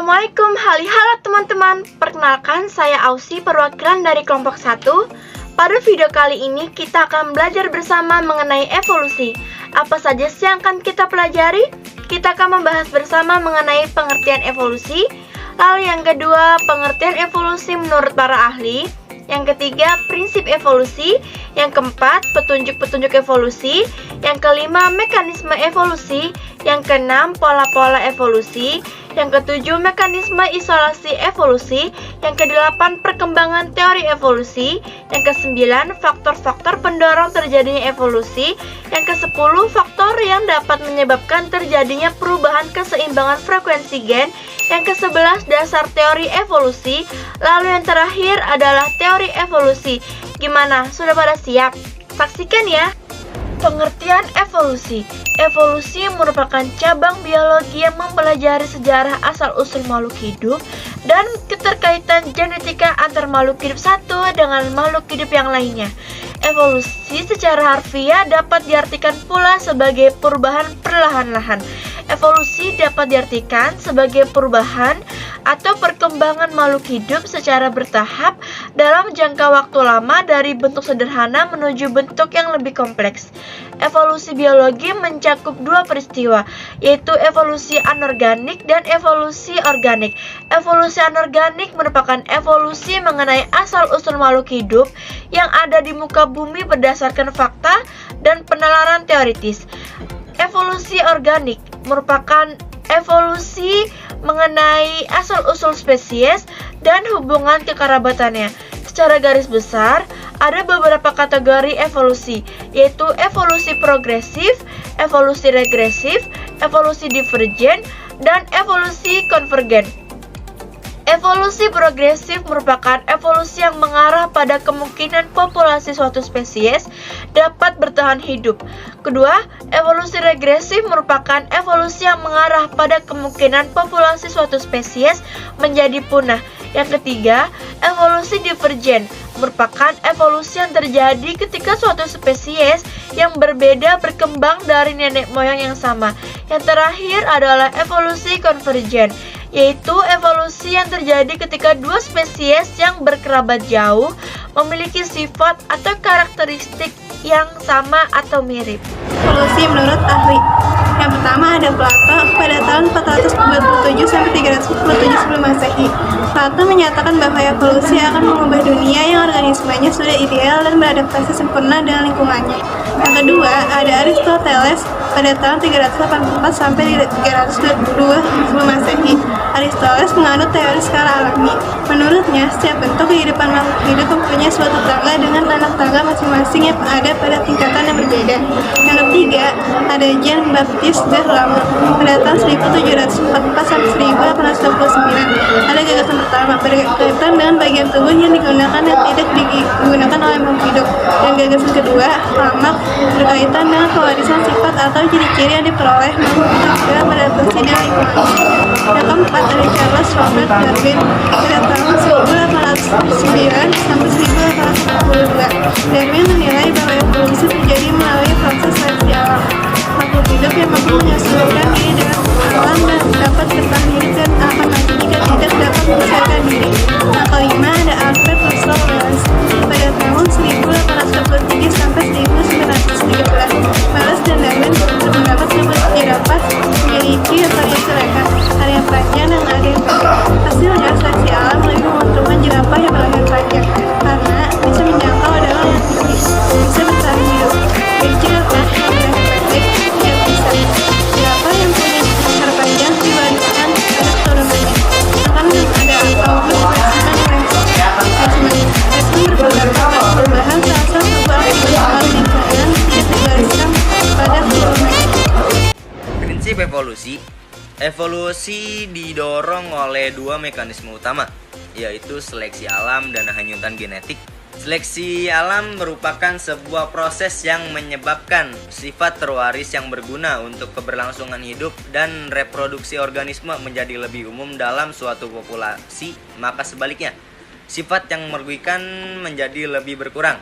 Assalamualaikum, halo teman-teman. Perkenalkan, saya Ausi, perwakilan dari kelompok 1. Pada video kali ini kita akan belajar bersama mengenai evolusi. Apa saja sih yang akan kita pelajari? Kita akan membahas bersama mengenai pengertian evolusi. Lalu yang kedua, pengertian evolusi menurut para ahli. Yang ketiga, prinsip evolusi. Yang keempat, petunjuk-petunjuk evolusi. Yang kelima, mekanisme evolusi. Yang keenam, pola-pola evolusi. Yang ketujuh, mekanisme isolasi evolusi. Yang kedelapan, perkembangan teori evolusi. Yang kesembilan, faktor-faktor pendorong terjadinya evolusi. Yang kesepuluh, faktor yang dapat menyebabkan terjadinya perubahan keseimbangan frekuensi gen. Yang kesebelas, dasar teori evolusi. Lalu yang terakhir adalah teori evolusi. Gimana? Sudah pada siap? Saksikan ya. Pengertian evolusi. Evolusi merupakan cabang biologi yang mempelajari sejarah asal-usul makhluk hidup dan keterkaitan genetika antar makhluk hidup satu dengan makhluk hidup yang lainnya. Evolusi secara harfiah dapat diartikan pula sebagai perubahan perlahan-lahan. Evolusi dapat diartikan sebagai perubahan atau perkembangan makhluk hidup secara bertahap dalam jangka waktu lama dari bentuk sederhana menuju bentuk yang lebih kompleks. Evolusi biologi mencakup dua peristiwa, yaitu evolusi anorganik dan evolusi organik. Evolusi anorganik merupakan evolusi mengenai asal-usul makhluk hidup yang ada di muka bumi berdasarkan fakta dan penalaran teoritis. Evolusi organik merupakan evolusi mengenai asal-usul spesies dan hubungan kekerabatannya. Secara garis besar, ada beberapa kategori evolusi, yaitu evolusi progresif, evolusi regresif, evolusi divergen, dan evolusi konvergen. Evolusi progresif merupakan evolusi yang mengarah pada kemungkinan populasi suatu spesies dapat bertahan hidup. Kedua, evolusi regresif merupakan evolusi yang mengarah pada kemungkinan populasi suatu spesies menjadi punah. Yang ketiga, evolusi divergen merupakan evolusi yang terjadi ketika suatu spesies yang berbeda berkembang dari nenek moyang yang sama. Yang terakhir adalah evolusi konvergen, yaitu evolusi yang terjadi ketika dua spesies yang berkerabat jauh memiliki sifat atau karakteristik yang sama atau mirip. Evolusi menurut ahli. Yang pertama ada Plato pada tahun 447 sampai 347 sebelum Masehi. Plato menyatakan bahwa evolusi akan mengubah dunia yang organismenya sudah ideal dan beradaptasi sempurna dengan lingkungannya. Yang kedua ada Aristoteles pada tahun 384 sampai 322 sebelum Masehi. Aristoteles menganut teori skala alami. Menurutnya, setiap bentuk kehidupan makhluk hidup mempunyai suatu tangga dengan anak tangga masing-masing yang ada pada tingkatan yang berbeda. Yang ketiga, ada Jean Baptiste de Lamour pada tahun 1744 sampai 1829. Ada gagasan pertama berkaitan dengan bagian tubuh yang digunakan dan tidak digunakan oleh makhluk hidup. Dan gagasan kedua, Lamarck, berkaitan dengan pewarisan sifat atau ciri-ciri yang diperoleh makhluk hidup dalam beradaptasi dengan lingkungannya. Yang keempat ada Charles Robert Darwin pada tahun 1809 sampai 1842. Darwin menilai bahwa evolusi terjadi melalui proses seleksi alam. Makhluk hidup yang mampu menyesuaikan diri dengan alam dan dapat bertahan hidup dan akan mati jika tidak dapat menyesuaikan diri. Yang kelima ada Alfred Russel Wallace pada tahun 1823 sampai 1913. Wallace dan Darwin berpendapat bahwa jerapah memiliki variasi leher, ada yang panjang dan ada yang pendek. Hasilnya, seleksi alam lebih menguntungkan jerapah yang berleher panjang karena bisa menjangkau dalam yang tinggi, bisa bertahan hidup. Jadi jerapah yang berleher pendek tidak bisa. Jerapah yang punya leher panjang diwariskan anak turunannya. Akan ada August Weismann. Weismann berpendapat bahwa perubahan salah satu sebuah lingkungan tidak diwariskan pada turunannya. Prinsip evolusi. Evolusi didorong oleh dua mekanisme utama, yaitu seleksi alam dan hanyutan genetik. Seleksi alam merupakan sebuah proses yang menyebabkan sifat terwaris yang berguna untuk keberlangsungan hidup dan reproduksi organisme menjadi lebih umum dalam suatu populasi, maka sebaliknya, sifat yang merugikan menjadi lebih berkurang.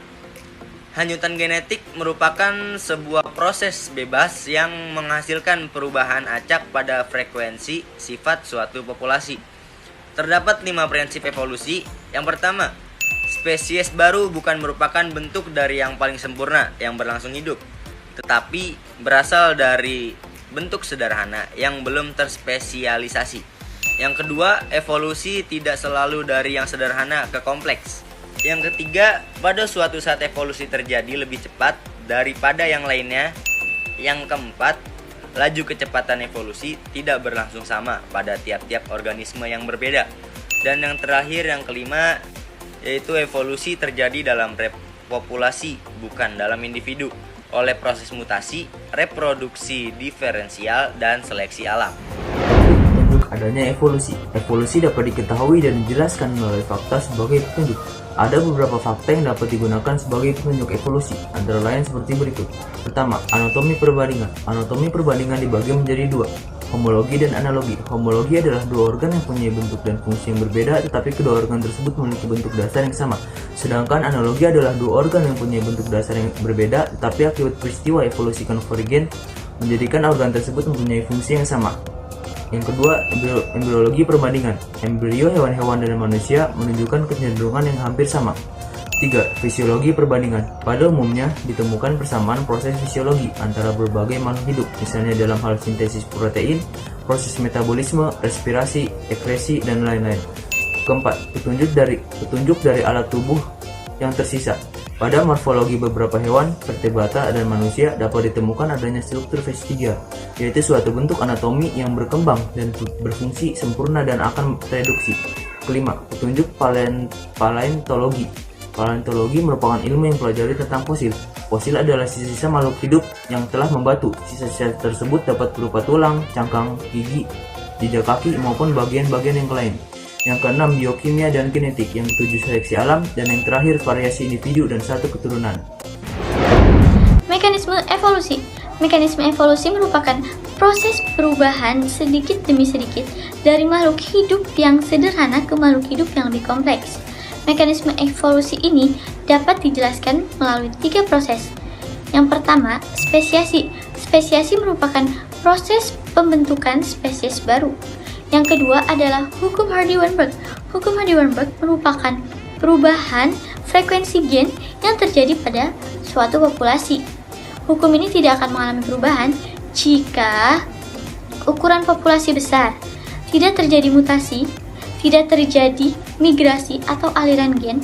Hanyutan genetik merupakan sebuah proses bebas yang menghasilkan perubahan acak pada frekuensi sifat suatu populasi. Terdapat 5 prinsip evolusi. Yang pertama, spesies baru bukan merupakan bentuk dari yang paling sempurna yang berlangsung hidup, tetapi berasal dari bentuk sederhana yang belum terspesialisasi. Yang kedua, evolusi tidak selalu dari yang sederhana ke kompleks. Yang ketiga, pada suatu saat evolusi terjadi lebih cepat daripada yang lainnya. Yang keempat, laju kecepatan evolusi tidak berlangsung sama pada tiap-tiap organisme yang berbeda. Dan yang terakhir, yang kelima, yaitu evolusi terjadi dalam repopulasi, bukan dalam individu, oleh proses mutasi, reproduksi diferensial, dan seleksi alam. Petunjuk adanya evolusi. Evolusi dapat diketahui dan dijelaskan melalui fakta sebagai petunjuk. Ada beberapa fakta yang dapat digunakan sebagai petunjuk evolusi, antara lain seperti berikut. Pertama, anatomi perbandingan. Anatomi perbandingan dibagi menjadi dua, homologi dan analogi. Homologi adalah dua organ yang punya bentuk dan fungsi yang berbeda, tetapi kedua organ tersebut memiliki bentuk dasar yang sama. Sedangkan analogi adalah dua organ yang punya bentuk dasar yang berbeda, tetapi akibat peristiwa evolusi konvergen menjadikan organ tersebut mempunyai fungsi yang sama. Yang kedua, embriologi perbandingan. Embrio hewan-hewan dan manusia menunjukkan kecenderungan yang hampir sama. 3. Fisiologi perbandingan. Pada umumnya ditemukan persamaan proses fisiologi antara berbagai makhluk hidup, misalnya dalam hal sintesis protein, proses metabolisme, respirasi, ekresi, dan lain-lain. Keempat, petunjuk dari alat tubuh yang tersisa. Pada morfologi beberapa hewan, vertebrata dan manusia dapat ditemukan adanya struktur vestigia, yaitu suatu bentuk anatomi yang berkembang dan berfungsi sempurna dan akan reduksi. Kelima, petunjuk paleontologi. Paleontologi merupakan ilmu yang mempelajari tentang fosil. Fosil adalah sisa-sisa makhluk hidup yang telah membatu. Sisa-sisa tersebut dapat berupa tulang, cangkang, gigi, jejak kaki, maupun bagian-bagian yang lain. Yang keenam, biokimia dan genetik. Yang ketujuh, seleksi alam. Dan yang terakhir, variasi individu dan satu keturunan. Mekanisme evolusi. Mekanisme evolusi merupakan proses perubahan sedikit demi sedikit dari makhluk hidup yang sederhana ke makhluk hidup yang lebih kompleks. Mekanisme evolusi ini dapat dijelaskan melalui 3 proses. Yang pertama, spesiasi. Spesiasi merupakan proses pembentukan spesies baru. Yang kedua adalah hukum Hardy-Weinberg. Hukum Hardy-Weinberg merupakan perubahan frekuensi gen yang terjadi pada suatu populasi. Hukum ini tidak akan mengalami perubahan jika ukuran populasi besar, tidak terjadi mutasi, tidak terjadi migrasi atau aliran gen,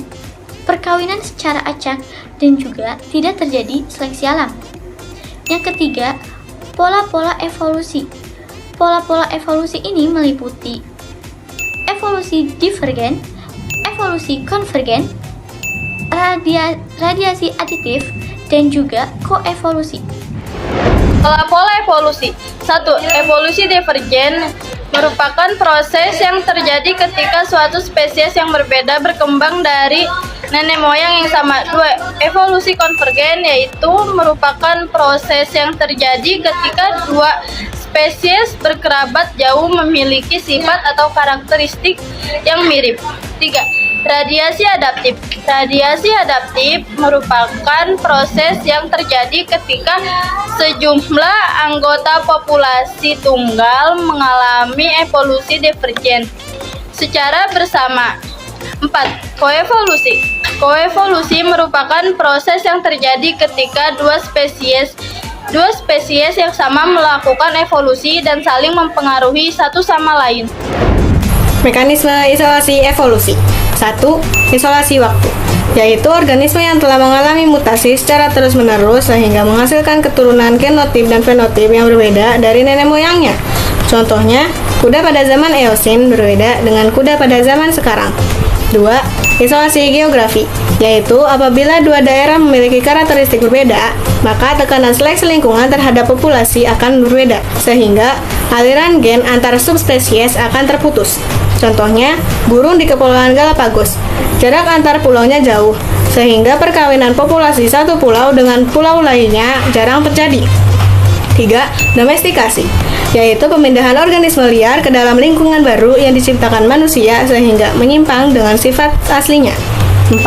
perkawinan secara acak, dan juga tidak terjadi seleksi alam. Yang ketiga, pola-pola evolusi. Pola-pola evolusi ini meliputi evolusi divergen, evolusi konvergen, radiasi aditif, dan juga koevolusi. Pola evolusi. 1. Evolusi divergen merupakan proses yang terjadi ketika suatu spesies yang berbeda berkembang dari nenek moyang yang sama. 2. Evolusi konvergen yaitu merupakan proses yang terjadi ketika dua spesies berkerabat jauh memiliki sifat atau karakteristik yang mirip. 3. Radiasi adaptif. Radiasi adaptif merupakan proses yang terjadi ketika sejumlah anggota populasi tunggal mengalami evolusi divergen secara bersama. 4. Koevolusi. Koevolusi merupakan proses yang terjadi ketika dua spesies yang sama melakukan evolusi dan saling mempengaruhi satu sama lain. Mekanisme isolasi evolusi. 1. Isolasi waktu, yaitu organisme yang telah mengalami mutasi secara terus-menerus sehingga menghasilkan keturunan genotip dan fenotip yang berbeda dari nenek moyangnya. Contohnya, kuda pada zaman Eosin berbeda dengan kuda pada zaman sekarang. 2. Isolasi geografi, yaitu apabila dua daerah memiliki karakteristik berbeda, maka tekanan seleksi lingkungan terhadap populasi akan berbeda, sehingga aliran gen antar subspesies akan terputus. Contohnya, burung di Kepulauan Galapagos. Jarak antar pulaunya jauh, sehingga perkawinan populasi satu pulau dengan pulau lainnya jarang terjadi. 3. Domestikasi, yaitu pemindahan organisme liar ke dalam lingkungan baru yang diciptakan manusia sehingga menyimpang dengan sifat aslinya. 4.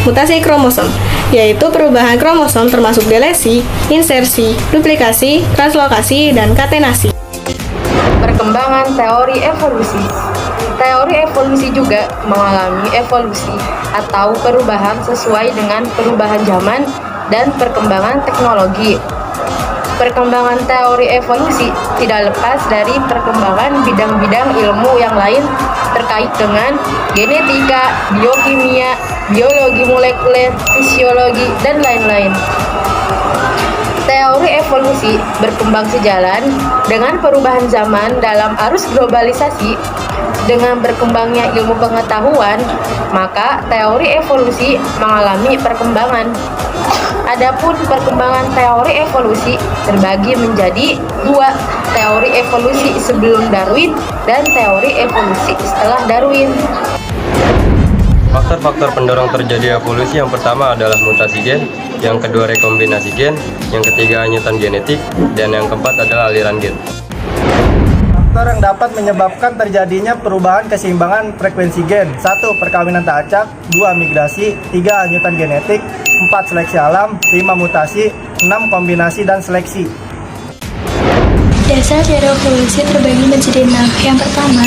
Mutasi kromosom, yaitu perubahan kromosom termasuk delesi, insersi, duplikasi, translokasi, dan katenasi. Perkembangan teori evolusi. Teori evolusi juga mengalami evolusi atau perubahan sesuai dengan perubahan zaman dan perkembangan teknologi. Perkembangan teori evolusi tidak lepas dari perkembangan bidang-bidang ilmu yang lain terkait dengan genetika, biokimia, biologi molekuler, fisiologi, dan lain-lain. Teori evolusi berkembang sejalan dengan perubahan zaman dalam arus globalisasi. Dengan berkembangnya ilmu pengetahuan, maka teori evolusi mengalami perkembangan. Adapun perkembangan teori evolusi terbagi menjadi dua, teori evolusi sebelum Darwin dan teori evolusi setelah Darwin. Faktor-faktor pendorong terjadi evolusi yang pertama adalah mutasi gen, yang kedua rekombinasi gen, yang ketiga hanyutan genetik, dan yang keempat adalah aliran gen. Faktor yang dapat menyebabkan terjadinya perubahan keseimbangan frekuensi gen: 1. Perkawinan tak acak, 2. Migrasi, 3. Hanyutan genetik, 4. Seleksi alam, 5. Mutasi, 6. Kombinasi dan seleksi. Dasar teori evolusi terbagi menjadi 6. Yang pertama,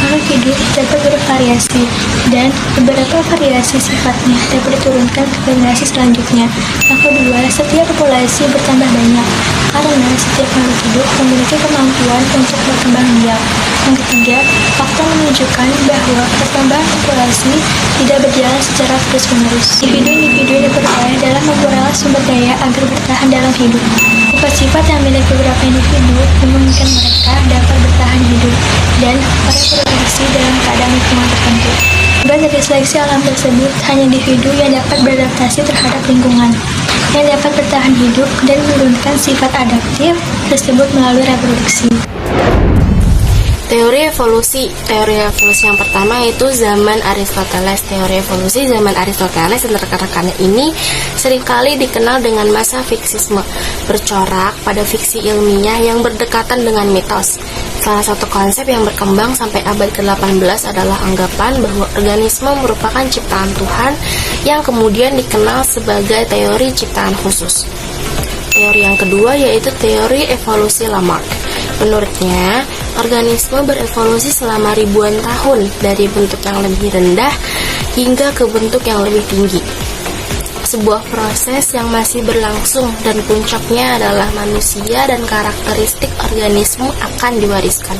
makhluk hidup dapat bervariasi dan beberapa variasi sifatnya dapat diturunkan ke generasi selanjutnya. Yang kedua, setiap populasi bertambah banyak karena setiap makhluk hidup memiliki kemampuan untuk berkembang biak. Yang ketiga, fakta menunjukkan bahwa pertambahan populasi tidak berjalan secara terus-menerus. Individu-individu yang berupaya dalam memperoleh sumber daya agar bertahan dalam hidup. Sifat-sifat yang dimiliki beberapa individu memungkinkan mereka dapat bertahan hidup dan bereproduksi dalam keadaan lingkungan tertentu. Dan dari seleksi alam tersebut, hanya individu yang dapat beradaptasi terhadap lingkungan, yang dapat bertahan hidup dan menurunkan sifat adaptif tersebut melalui reproduksi. Teori evolusi yang pertama yaitu zaman Aristoteles. Teori evolusi zaman Aristoteles dan rekan-rekannya ini seringkali dikenal dengan masa fiksisme, bercorak pada fiksi ilmiah yang berdekatan dengan mitos. Salah satu konsep yang berkembang sampai abad ke-18 adalah anggapan bahwa organisme merupakan ciptaan Tuhan yang kemudian dikenal sebagai teori ciptaan khusus. Teori yang kedua yaitu teori evolusi Lamarck. Menurutnya, organisme berevolusi selama ribuan tahun dari bentuk yang lebih rendah hingga ke bentuk yang lebih tinggi. Sebuah proses yang masih berlangsung dan puncaknya adalah manusia dan karakteristik organisme akan diwariskan.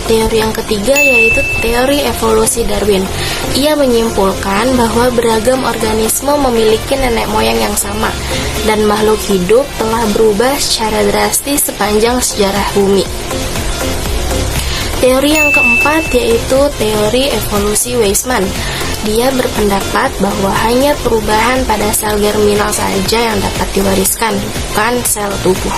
Teori yang ketiga yaitu teori evolusi Darwin. Ia menyimpulkan bahwa beragam organisme memiliki nenek moyang yang sama dan makhluk hidup telah berubah secara drastis sepanjang sejarah bumi. Teori yang keempat yaitu teori evolusi Weismann. Dia berpendapat bahwa hanya perubahan pada sel germinal saja yang dapat diwariskan, bukan sel tubuh.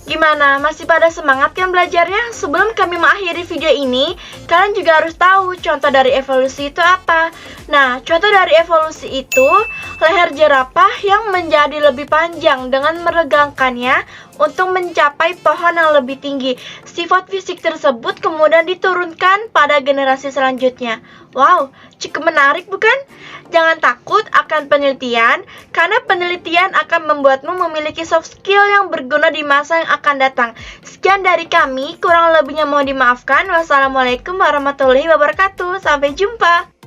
Gimana? Masih pada semangat kan belajarnya? Sebelum kami mengakhiri video ini, kalian juga harus tahu contoh dari evolusi itu apa. Nah, contoh dari evolusi itu leher jerapah yang menjadi lebih panjang dengan meregangkannya untuk mencapai pohon yang lebih tinggi. Sifat fisik tersebut kemudian diturunkan pada generasi selanjutnya. Wow, cukup menarik bukan? Jangan takut akan penelitian, karena penelitian akan membuatmu memiliki soft skill yang berguna di masa yang akan datang. Sekian dari kami, kurang lebihnya mohon dimaafkan. Wassalamualaikum warahmatullahi wabarakatuh. Sampai jumpa.